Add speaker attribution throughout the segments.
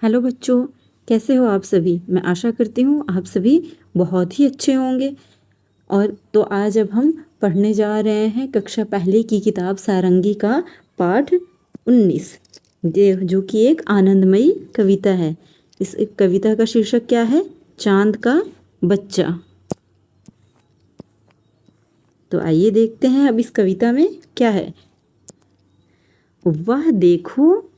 Speaker 1: Hello बच्चों, कैसे हो आप सभी। मैं आशा करती हूँ आप सभी बहुत ही अच्छे होंगे। और तो आज अब हम पढ़ने जा रहे हैं कक्षा पहली की किताब सारंगी का पाठ 19, जो कि एक आनंदमयी कविता है। इस कविता का शीर्षक क्या है? चांद का बच्चा। तो आइए देखते हैं अब इस कविता में क्या है। वह देखो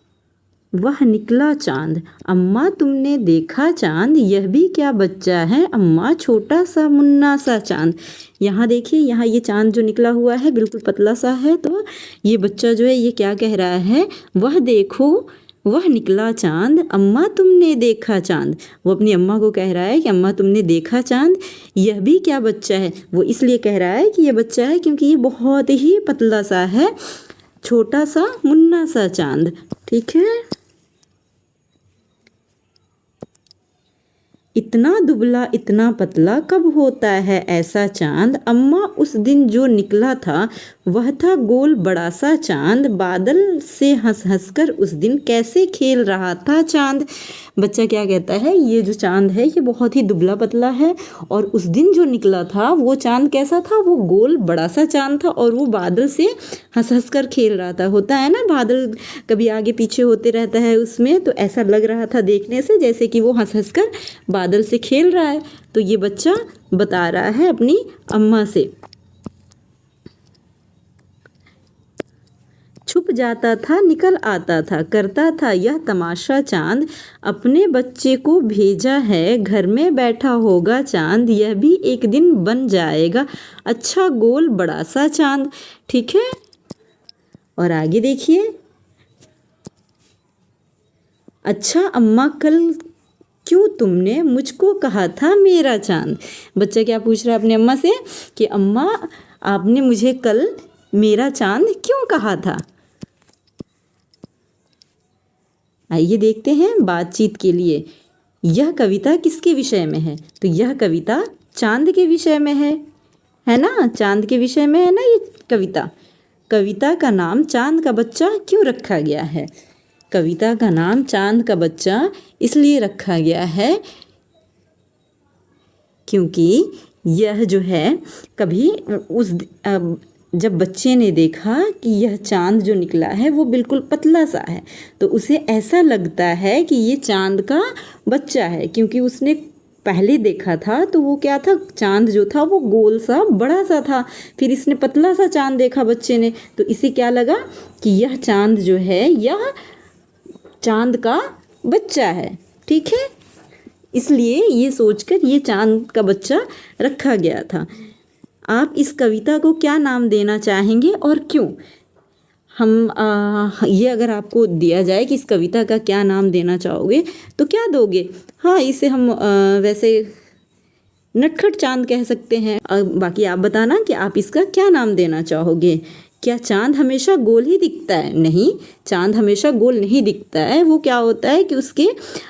Speaker 1: वह निकला चांद, अम्मा तुमने देखा चांद, यह भी क्या बच्चा है अम्मा, छोटा सा मुन्ना सा चांद। यहाँ देखिए, यहाँ ये चांद जो निकला हुआ है बिल्कुल पतला सा है। तो ये बच्चा जो है ये क्या कह रहा है? वह देखो वह निकला चांद, अम्मा तुमने देखा चांद। वो अपनी अम्मा को कह रहा है कि अम्मा तुमने देखा चांद, यह भी क्या बच्चा है। वो इसलिए कह रहा है कि ये बच्चा है क्योंकि ये बहुत ही पतला सा है, छोटा सा मुन्ना सा चांद। ठीक है। इतना दुबला इतना पतला कब होता है ऐसा चांद, अम्मा उस दिन जो निकला था वह था गोल बड़ा सा चांद, बादल से हंस हंस कर उस दिन कैसे खेल रहा था चांद। बच्चा क्या कहता है? ये जो चांद है ये बहुत ही दुबला पतला है और उस दिन जो निकला था वो चांद कैसा था? वो गोल बड़ा सा चांद था और वो बादल से हंस हंस कर खेल रहा था। होता है ना, बादल कभी आगे पीछे होते रहता है उसमें, तो ऐसा लग रहा था देखने से जैसे कि वो हंस हंस कर बादल से खेल रहा है। तो ये बच्चा बता रहा है अपनी अम्मा से। छुप जाता था निकल आता था, करता था यह तमाशा चांद, अपने बच्चे को भेजा है घर में बैठा होगा चांद, यह भी एक दिन बन जाएगा अच्छा गोल बड़ा सा चांद। ठीक है। और आगे देखिए। अच्छा अम्मा कल क्यों तुमने मुझको कहा था मेरा चांद। बच्चा क्या पूछ रहा है अपनी अम्मा से कि अम्मा आपने मुझे कल मेरा चांद क्यों कहा था। आइए देखते हैं बातचीत के लिए यह कविता किसके विषय में है। तो यह कविता चांद के विषय में है ना। चांद के विषय में है ना ये कविता। कविता का नाम चांद का बच्चा क्यों रखा गया है? कविता का नाम चांद का बच्चा इसलिए रखा गया है क्योंकि यह जो है कभी उस जब बच्चे ने देखा कि यह चांद जो निकला है वो बिल्कुल पतला सा है, तो उसे ऐसा लगता है कि ये चांद का बच्चा है, क्योंकि उसने पहले देखा था तो वो क्या था, चांद जो था वो गोल सा बड़ा सा था। फिर इसने पतला सा चांद देखा बच्चे ने, तो इसे क्या लगा कि यह चांद जो है यह चांद का बच्चा है। ठीक है। इसलिए ये सोचकर ये चांद का बच्चा रखा गया था। आप इस कविता को क्या नाम देना चाहेंगे और क्यों? ये अगर आपको दिया जाए कि इस कविता का क्या नाम देना चाहोगे तो क्या दोगे? हाँ, इसे हम वैसे नटखट चांद कह सकते हैं। बाकी आप बताना कि आप इसका क्या नाम देना चाहोगे। क्या चांद हमेशा गोल ही दिखता है? नहीं, चांद हमेशा गोल नहीं दिखता है। वो क्या होता है कि उसके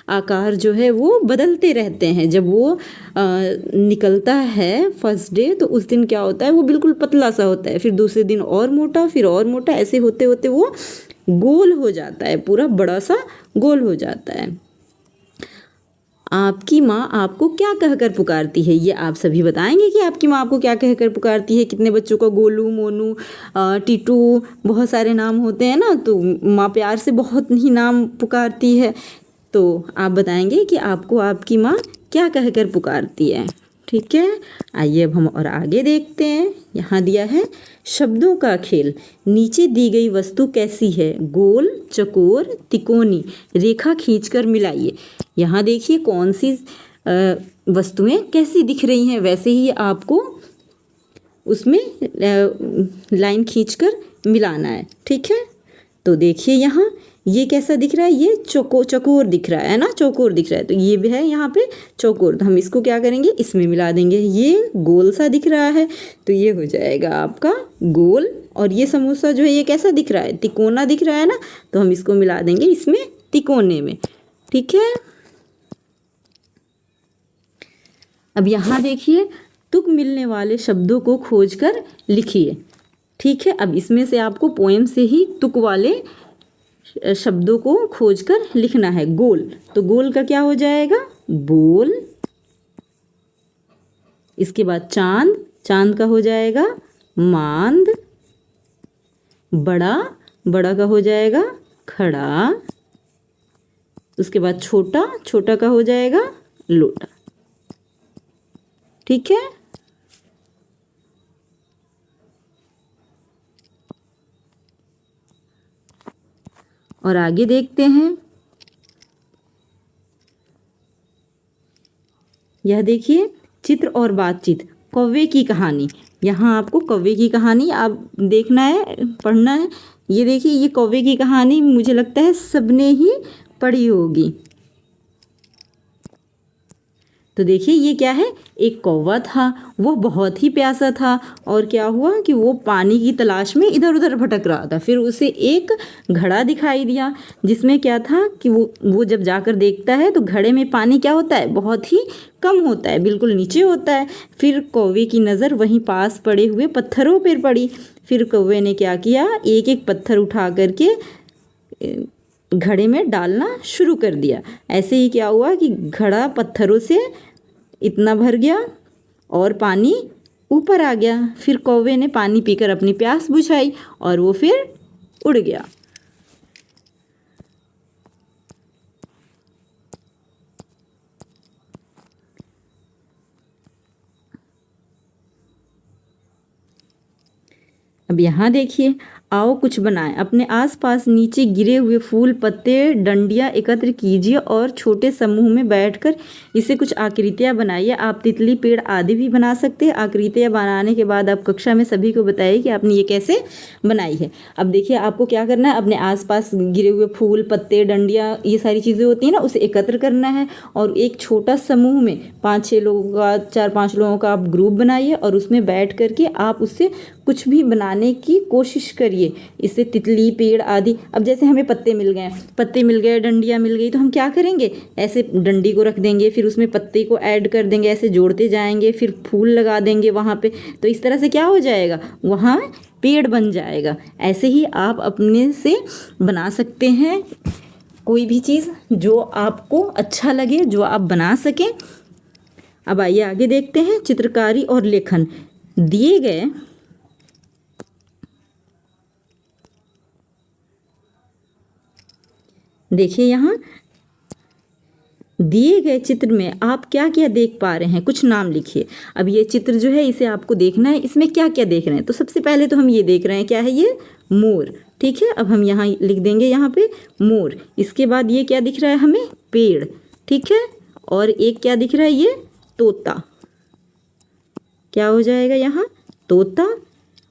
Speaker 1: आकार जो है वो बदलते रहते हैं। जब वो निकलता है फर्स्ट डे तो उस दिन क्या होता है, वो बिल्कुल पतला सा होता है, फिर दूसरे दिन और मोटा, फिर और मोटा, ऐसे होते होते वो गोल हो जाता है, पूरा बड़ा सा गोल हो जाता है। आपकी माँ आपको क्या कहकर पुकारती है? ये आप सभी बताएंगे कि आपकी माँ आपको क्या कहकर पुकारती है। कितने बच्चों को गोलू, मोनू, टीटू, बहुत सारे नाम होते हैं ना, तो माँ प्यार से बहुत ही नाम पुकारती है। तो आप बताएंगे कि आपको आपकी माँ क्या कहकर पुकारती है। ठीक है। आइए अब हम और आगे देखते हैं। यहाँ दिया है शब्दों का खेल, नीचे दी गई वस्तु कैसी है? गोल, चकोर, तिकोनी, रेखा खींचकर मिलाइए। यहाँ देखिए कौन सी वस्तुएं कैसी दिख रही हैं, वैसे ही आपको उसमें लाइन खींचकर मिलाना है। ठीक है। तो देखिए यहाँ ये कैसा दिख रहा है, ये चकोर दिख रहा है ना, चौकोर दिख रहा है। तो ये भी है यहाँ पे चौकोर, तो हम इसको क्या करेंगे, इसमें मिला देंगे। ये गोल सा दिख रहा है तो ये हो जाएगा आपका गोल। और ये समोसा जो है ये कैसा दिख रहा है, तिकोना दिख रहा है ना, तो हम इसको मिला देंगे इसमें तिकोने में। ठीक है। अब यहाँ देखिए तुक मिलने वाले शब्दों को खोजकर लिखिए। ठीक है। अब इसमें से आपको पोएम से ही तुक वाले शब्दों को खोजकर लिखना है। गोल, तो गोल का क्या हो जाएगा? बोल। इसके बाद चांद, चांद का हो जाएगा मांद। बड़ा, बड़ा का हो जाएगा खड़ा। उसके बाद छोटा, छोटा का हो जाएगा लोटा। ठीक है। और आगे देखते हैं। यह देखिए, चित्र और बातचीत, कौवे की कहानी। यहाँ आपको कौवे की कहानी आप देखना है, पढ़ना है। ये देखिए, ये कौवे की कहानी मुझे लगता है सबने ही पढ़ी होगी। तो देखिए, ये क्या है? एक कौवा था, वो बहुत ही प्यासा था और क्या हुआ कि वो पानी की तलाश में इधर उधर भटक रहा था। फिर उसे एक घड़ा दिखाई दिया जिसमें क्या था कि वो जब जाकर देखता है तो घड़े में पानी क्या होता है? बहुत ही कम होता है, बिल्कुल नीचे होता है। फिर कौवे की नज़र वहीं पास पड़े हुए पत्थरों पर पड़ी। फिर कौवे ने क्या किया? एक एक पत्थर उठा करके घड़े में डालना शुरू कर दिया। ऐसे ही क्या हुआ कि घड़ा पत्थरों से इतना भर गया और पानी ऊपर आ गया। फिर कौवे ने पानी पीकर अपनी प्यास बुझाई और वो फिर उड़ गया। अब यहाँ देखिए, आओ कुछ बनाएं। अपने आसपास नीचे गिरे हुए फूल, पत्ते, डंडियाँ एकत्र कीजिए और छोटे समूह में बैठकर इसे कुछ आकृतियाँ बनाइए। आप तितली, पेड़ आदि भी बना सकते हैं। आकृतियाँ बनाने के बाद आप कक्षा में सभी को बताइए कि आपने ये कैसे बनाई है। अब देखिए, आपको क्या करना है? अपने आसपास गिरे हुए फूल, पत्ते, डंडियाँ, ये सारी चीज़ें होती हैं ना, उसे एकत्र करना है और एक छोटा समूह में 5-6 लोगों का, 4-5 लोगों का आप ग्रुप बनाइए और उसमें बैठ करके आप उससे कुछ भी बनाने की कोशिश करिए। इससे तितली, पेड़ आदि, अब जैसे हमें पत्ते मिल गए, डंडियाँ मिल गई, तो हम क्या करेंगे? ऐसे डंडी को रख देंगे, फिर उसमें पत्ते को ऐड कर देंगे, ऐसे जोड़ते जाएंगे, फिर फूल लगा देंगे वहाँ पे। तो इस तरह से क्या हो जाएगा? वहाँ पेड़ बन जाएगा। ऐसे ही आप अपने से बना सकते हैं कोई भी चीज़ जो आपको अच्छा लगे, जो आप बना सकें। अब आइए आगे देखते हैं। चित्रकारी और लेखन। दिए गए देखिए, यहाँ दिए गए चित्र में आप क्या क्या देख पा रहे हैं? कुछ नाम लिखिए। अब ये चित्र जो है इसे आपको देखना है, इसमें क्या क्या देख रहे हैं। तो सबसे पहले तो हम ये देख रहे हैं, क्या है ये? मोर। ठीक है, अब हम यहाँ लिख देंगे यहाँ पे मोर। इसके बाद ये क्या दिख रहा है हमें? पेड़। ठीक है, और एक क्या दिख रहा है? ये तोता। क्या हो जाएगा यहाँ? तोता।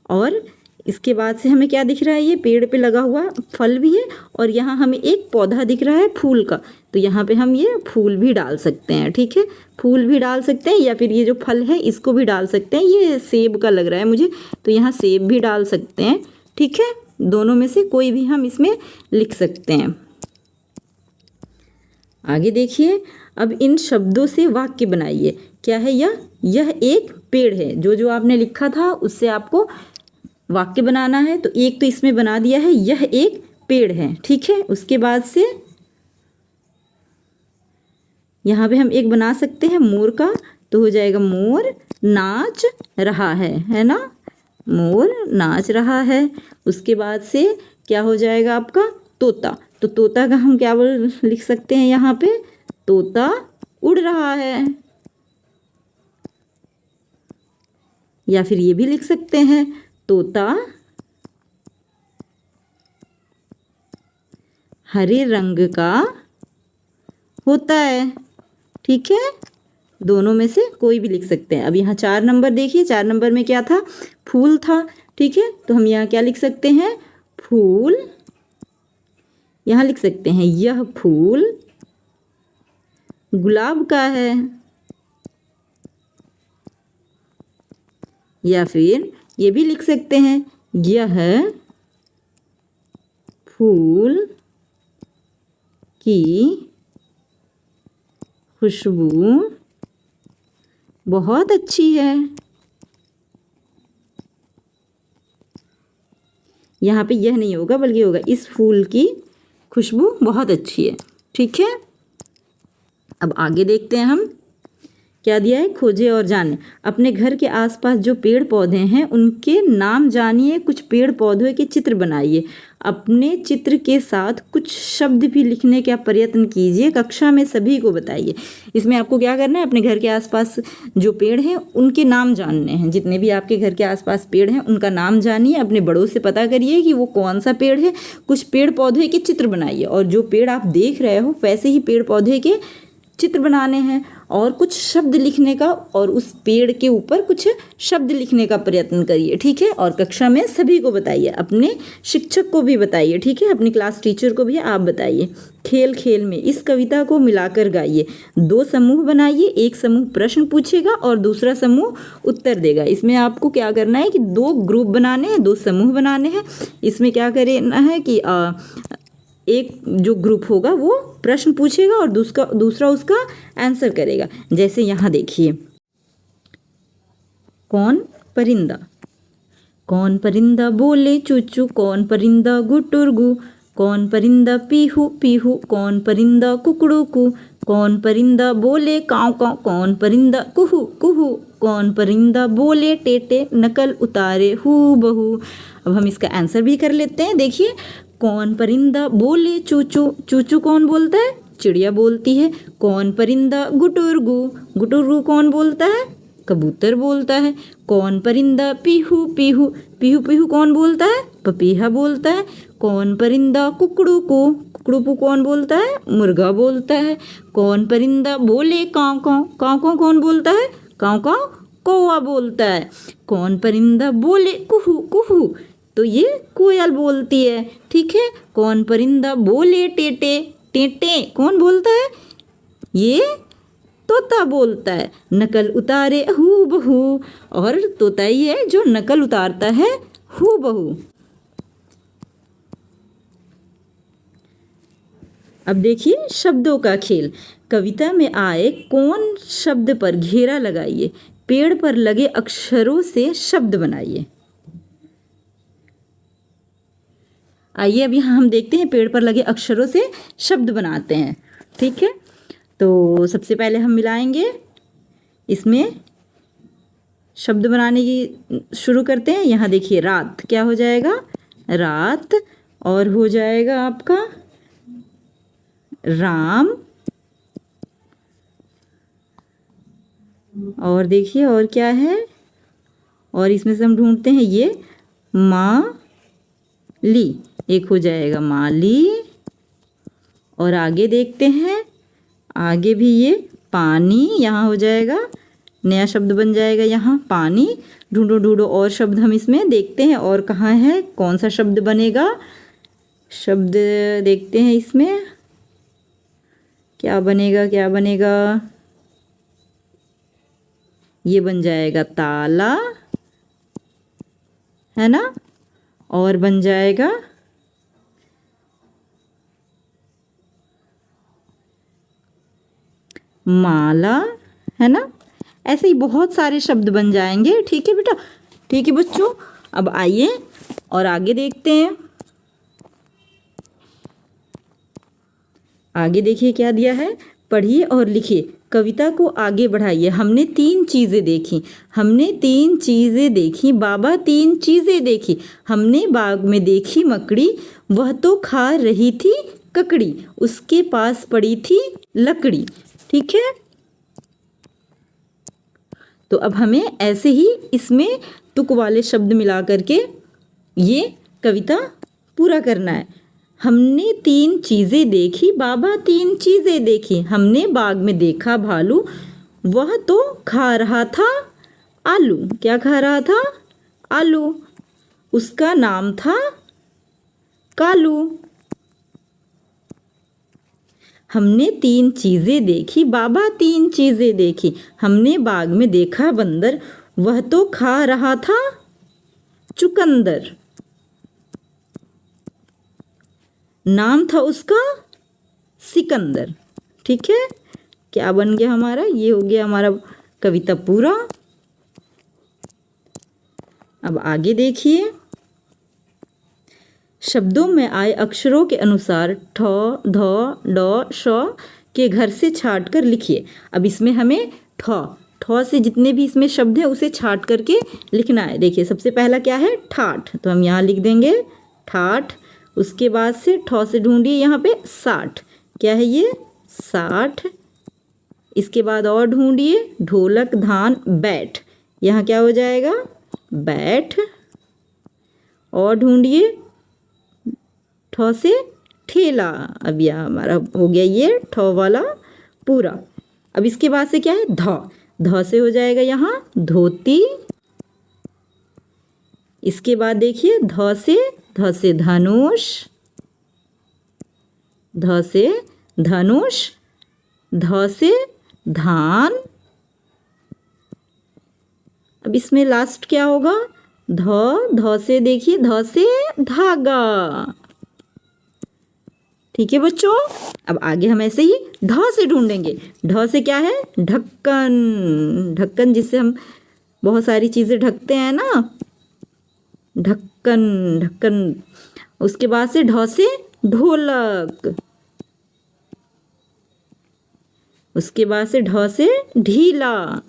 Speaker 1: और इसके बाद से हमें क्या दिख रहा है? ये पेड़ पे लगा हुआ फल भी है और यहाँ हमें एक पौधा दिख रहा है फूल का, तो यहाँ पे हम ये फूल भी डाल सकते हैं। ठीक है, फूल भी डाल सकते हैं या फिर ये जो फल है इसको भी डाल सकते हैं। ये सेब का लग रहा है मुझे, तो यहाँ सेब भी डाल सकते हैं। ठीक है, दोनों में से कोई भी हम इसमें लिख सकते हैं। आगे देखिए, अब इन शब्दों से वाक्य बनाइए। क्या है यह एक पेड़ है। जो आपने लिखा था उससे आपको वाक्य बनाना है। तो एक तो इसमें बना दिया है, यह एक पेड़ है। ठीक है, उसके बाद से यहाँ पे हम एक बना सकते हैं मोर का, तो हो जाएगा मोर नाच रहा है ना? मोर नाच रहा है। उसके बाद से क्या हो जाएगा आपका? तोता। तो तोता का हम क्या लिख सकते हैं यहाँ पे? तोता उड़ रहा है। या फिर ये भी लिख सकते हैं, तोता हरे रंग का होता है। ठीक है, दोनों में से कोई भी लिख सकते हैं। अब यहाँ 4 नंबर देखिए, 4 नंबर में क्या था? फूल था। ठीक है, तो हम यहाँ क्या लिख सकते हैं? फूल। यहाँ लिख सकते हैं यह फूल गुलाब का है। या फिर ये भी लिख सकते हैं, यह फूल की खुशबू बहुत अच्छी है। यहाँ पे यह नहीं होगा बल्कि होगा इस फूल की खुशबू बहुत अच्छी है। ठीक है, अब आगे देखते हैं हम क्या दिया है। खोजे और जाने। अपने घर के आसपास जो पेड़ पौधे हैं उनके नाम जानिए। कुछ पेड़ पौधों के चित्र बनाइए। अपने चित्र के साथ कुछ शब्द भी लिखने का प्रयत्न कीजिए। कक्षा में सभी को बताइए। इसमें आपको क्या करना है, अपने घर के आसपास जो पेड़ हैं उनके नाम जानने हैं। जितने भी आपके घर के आसपास पेड़ हैं उनका नाम जानिए। अपने बड़ों से पता करिए कि वो कौन सा पेड़ है। कुछ पेड़ पौधे के चित्र बनाइए और जो पेड़ आप देख रहे हो वैसे ही पेड़ पौधे के चित्र बनाने हैं और कुछ शब्द लिखने का, और उस पेड़ के ऊपर कुछ शब्द लिखने का प्रयत्न करिए। ठीक है, और कक्षा में सभी को बताइए। अपने शिक्षक को भी बताइए। ठीक है, अपनी क्लास टीचर को भी आप बताइए। खेल खेल में इस कविता को मिलाकर गाइए। 2 समूह बनाइए। एक समूह प्रश्न पूछेगा और दूसरा समूह उत्तर देगा। इसमें आपको क्या करना है कि 2 ग्रुप बनाने हैं, 2 समूह बनाने हैं। इसमें क्या करना है कि एक जो ग्रुप होगा वो प्रश्न पूछेगा और दूसरा उसका आंसर करेगा। जैसे यहाँ देखिए, कौन परिंदा। कौन परिंदा बोले चूचू, कौन परिंदा गुटुरगु, कौन परिंदा पीहू पीहू, कौन परिंदा कुकड़ूकू, कौन परिंदा बोले काव काव, कौन परिंदा कुहू कुहू, कौन परिंदा बोले टेटे नकल उतारे हू बहू। अब हम इसका आंसर भी कर लेते हैं। देखिए, कौन परिंदा बोले चूचू, चूचू कौन बोलता है, चिड़िया बोलती है। कौन परिंदा गुटुरगु, गुटुरगु कौन बोलता है, कबूतर बोलता है। कौन परिंदा पीहू पीहू, पीहू पीहू कौन बोलता है, पपीहा बोलता है। कौन परिंदा कुकड़ूकू, कुकड़ूकू कौन बोलता है, मुर्गा बोलता है। कौन परिंदा बोले काव काव, काव काव कौन बोलता है, काव काव कौवा बोलता है। कौन परिंदा बोले कुहू कुहू, तो ये कोयल बोलती है। ठीक है, कौन परिंदा बोले टेटे, टेटे कौन बोलता है, ये तोता बोलता है। नकल उतारे हू बहू, और तोता ही है जो नकल उतारता है हू बहू। अब देखिए शब्दों का खेल। कविता में आए कौन शब्द पर घेरा लगाइए। पेड़ पर लगे अक्षरों से शब्द बनाइए। आइए अब यहाँ हम देखते हैं पेड़ पर लगे अक्षरों से शब्द बनाते हैं। ठीक है, तो सबसे पहले हम मिलाएंगे। इसमें शब्द बनाने की शुरू करते हैं। यहाँ देखिए, रात क्या हो जाएगा, रात, और हो जाएगा आपका राम, और देखिए और क्या है, और इसमें से हम ढूंढते हैं ये माली, एक हो जाएगा माली। और आगे देखते हैं, आगे भी ये पानी, यहाँ हो जाएगा नया शब्द बन जाएगा यहाँ पानी। ढूंढो ढूंढो और शब्द हम इसमें देखते हैं और कहाँ है, कौन सा शब्द बनेगा। शब्द देखते हैं इसमें क्या बनेगा, क्या बनेगा, ये बन जाएगा ताला, है ना, और बन जाएगा माला, है ना। ऐसे ही बहुत सारे शब्द बन जाएंगे। ठीक है बेटा, ठीक है बच्चों। अब आइए और आगे देखते हैं। आगे देखिए क्या दिया है, पढ़िए और लिखिए। कविता को आगे बढ़ाइए। हमने 3 चीज़ें देखी, हमने 3 चीज़ें देखी, बाबा 3 चीज़ें देखी। हमने बाग में देखी मकड़ी, वह तो खा रही थी ककड़ी, उसके पास पड़ी थी लकड़ी। ठीक है, तो अब हमें ऐसे ही इसमें तुक वाले शब्द मिला करके ये कविता पूरा करना है। हमने 3 चीज़ें देखी, बाबा 3 चीज़ें देखी। हमने बाग में देखा भालू, वह तो खा रहा था आलू। क्या खा रहा था, आलू, उसका नाम था कालू। हमने 3 चीज़ें देखी, बाबा 3 चीज़ें देखी। हमने बाग में देखा बंदर, वह तो खा रहा था चुकंदर। नाम था उसका सिकंदर। ठीक है, क्या बन गया हमारा, ये हो गया हमारा कविता पूरा। अब आगे देखिए, शब्दों में आए अक्षरों के अनुसार ठ, ध, ड, श के घर से छाट कर लिखिए। अब इसमें हमें ठ से जितने भी इसमें शब्द हैं उसे छाट करके लिखना है। देखिए सबसे पहला क्या है, ठाठ, तो हम यहाँ लिख देंगे ठाठ। उसके बाद से ठ से ढूंढिए यहाँ पे 60, क्या है ये 60। इसके बाद और ढूंढिए ढोलक धान बैठ, यहाँ क्या हो जाएगा बैठ। और ढूंढिए ठ से ठेला, अब यह हमारा हो गया ये ठ वाला पूरा। अब इसके बाद से क्या है ध से हो जाएगा यहाँ धोती। इसके बाद देखिए ध से धनुष, ध से धनुष, ध से धान। अब इसमें लास्ट क्या होगा ध से देखिए ध से धागा। ठीक है बच्चों, अब आगे हम ऐसे ही ढ से ढूंढेंगे। ढ से क्या है ढक्कन, ढक्कन जिससे हम बहुत सारी चीज़ें ढकते हैं ना, ढक्कन ढक्कन। उसके बाद से ढ से ढोलक। उसके बाद से ढ से ढीला,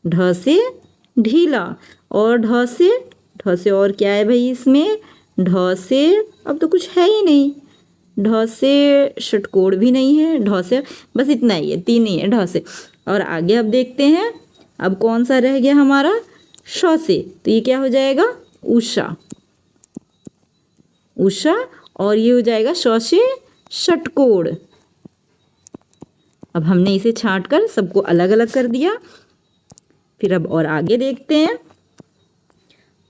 Speaker 1: ढ से ढीला। और ढ से और क्या है भाई इसमें, ढ से अब तो कुछ है ही नहीं, ढ से षटकोण भी नहीं है, ढ से बस इतना ही है, 3 ही है ढ से। और आगे अब देखते हैं अब कौन सा रह गया हमारा श से, तो ये क्या हो जाएगा उषा, उषा। और ये हो जाएगा श से षटकोण। अब हमने इसे छांट कर सबको अलग अलग कर दिया। फिर अब और आगे देखते हैं,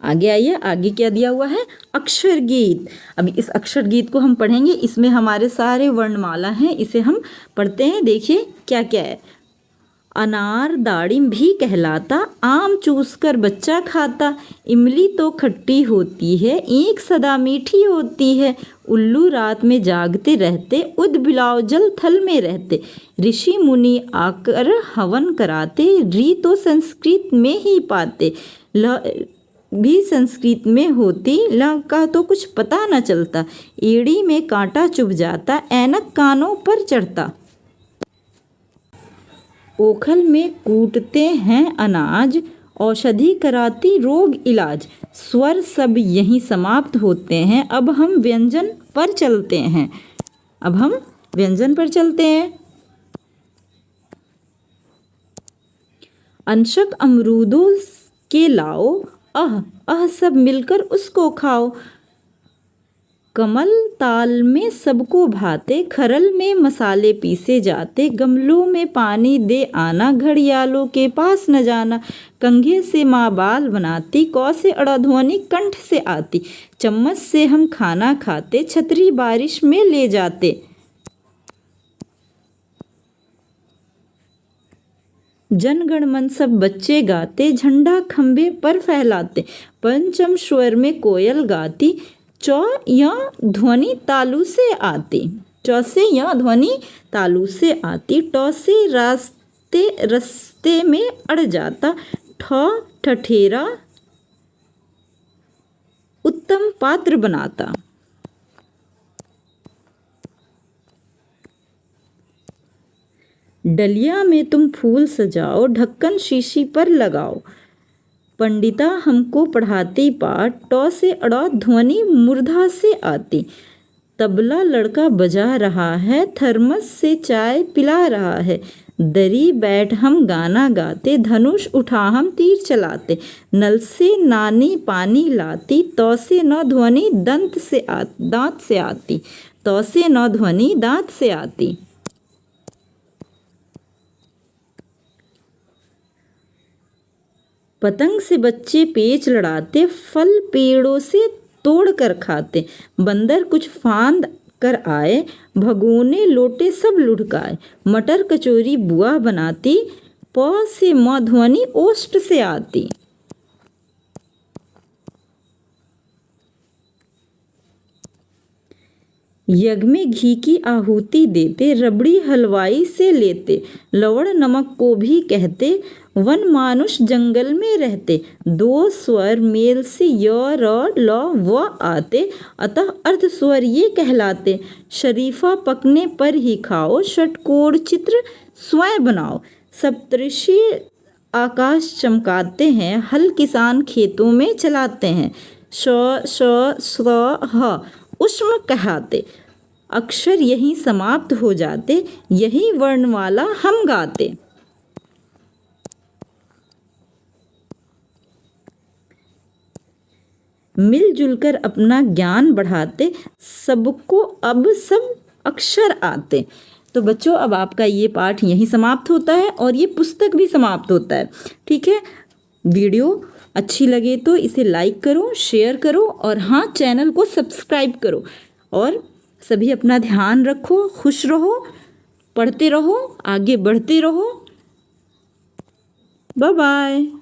Speaker 1: आगे आइए, आगे क्या दिया हुआ है अक्षर गीत। अब इस अक्षर गीत को हम पढ़ेंगे, इसमें हमारे सारे वर्णमाला हैं, इसे हम पढ़ते हैं। देखिए क्या क्या है, अनार दाड़िम भी कहलाता, आम चूस कर बच्चा खाता, इमली तो खट्टी होती है, ईंख सदा मीठी होती है, उल्लू रात में जागते रहते, उद बिलाव जल थल में रहते, ऋषि मुनि आकर हवन कराते, री तो संस्कृत में ही पाते, ल भी संस्कृत में होती, ल का तो कुछ पता न चलता, एड़ी में कांटा चुभ जाता, ऐनक कानों पर चढ़ता, ओखल में कूटते हैं अनाज, औषधि कराती रोग इलाज, स्वर सब यहीं समाप्त होते हैं, अब हम व्यंजन पर चलते हैं। अब हम व्यंजन पर चलते हैं। अंशक अमरूदों के लाओ, अह सब मिलकर उसको खाओ, कमल ताल में सबको भाते, खरल में मसाले पीसे जाते, गमलों में पानी दे आना, घड़ियालों के पास न जाना, कंघे से माँ बाल बनाती, कौ से अड़ध्वनि कंठ से आती, चम्मच से हम खाना खाते, छतरी बारिश में ले जाते, जनगण मन सब बच्चे गाते, झंडा खंबे पर फहलाते, पंचम स्वर में कोयल गाती, चौ या ध्वनि तालू से आती, चौ से या ध्वनि तालू से आती, टौ से रस्ते में अड़ जाता, ठ ठठेरा उत्तम पात्र बनाता। डलिया में तुम फूल सजाओ, ढक्कन शीशी पर लगाओ, पंडिता हमको पढ़ाती पाठ, टौ से अड़ा ध्वनि मूर्धा से आती, तबला लड़का बजा रहा है, थर्मस से चाय पिला रहा है, दरी बैठ हम गाना गाते, धनुष उठा हम तीर चलाते, नल से नानी पानी लाती, तौ से न ध्वनि दांत से आती, तौ से न ध्वनि दांत से आती। पतंग से बच्चे पेच लड़ाते, फल पेड़ों से तोड़ कर खाते, बंदर कुछ फांद कर आए, भगोने लोटे सब लुढ़काए, मटर कचौरी बुआ बनाती, प से म ध्वनि ओष्ठ से आती। यज्ञ में घी की आहुति देते, रबड़ी हलवाई से लेते, लवण नमक को भी कहते, वन मानुष जंगल में रहते, दो स्वर मेल से य र ल व आते, अतः अर्ध स्वर ये कहलाते। शरीफा पकने पर ही खाओ, षटकोण चित्र स्वयं बनाओ, सप्तऋषि आकाश चमकाते हैं, हल किसान खेतों में चलाते हैं, श श स्र ह उष्म कहते, अक्षर यही समाप्त हो जाते, यही वर्णमाला हम गाते। मिलजुल कर अपना ज्ञान बढ़ाते, सबको अब सब अक्षर आते। तो बच्चों, अब आपका ये पाठ यहीं समाप्त होता है और ये पुस्तक भी समाप्त होता है। ठीक है, वीडियो अच्छी लगे तो इसे लाइक करो, शेयर करो और हाँ, चैनल को सब्सक्राइब करो। और सभी अपना ध्यान रखो, खुश रहो, पढ़ते रहो, आगे बढ़ते रहो। Bye bye.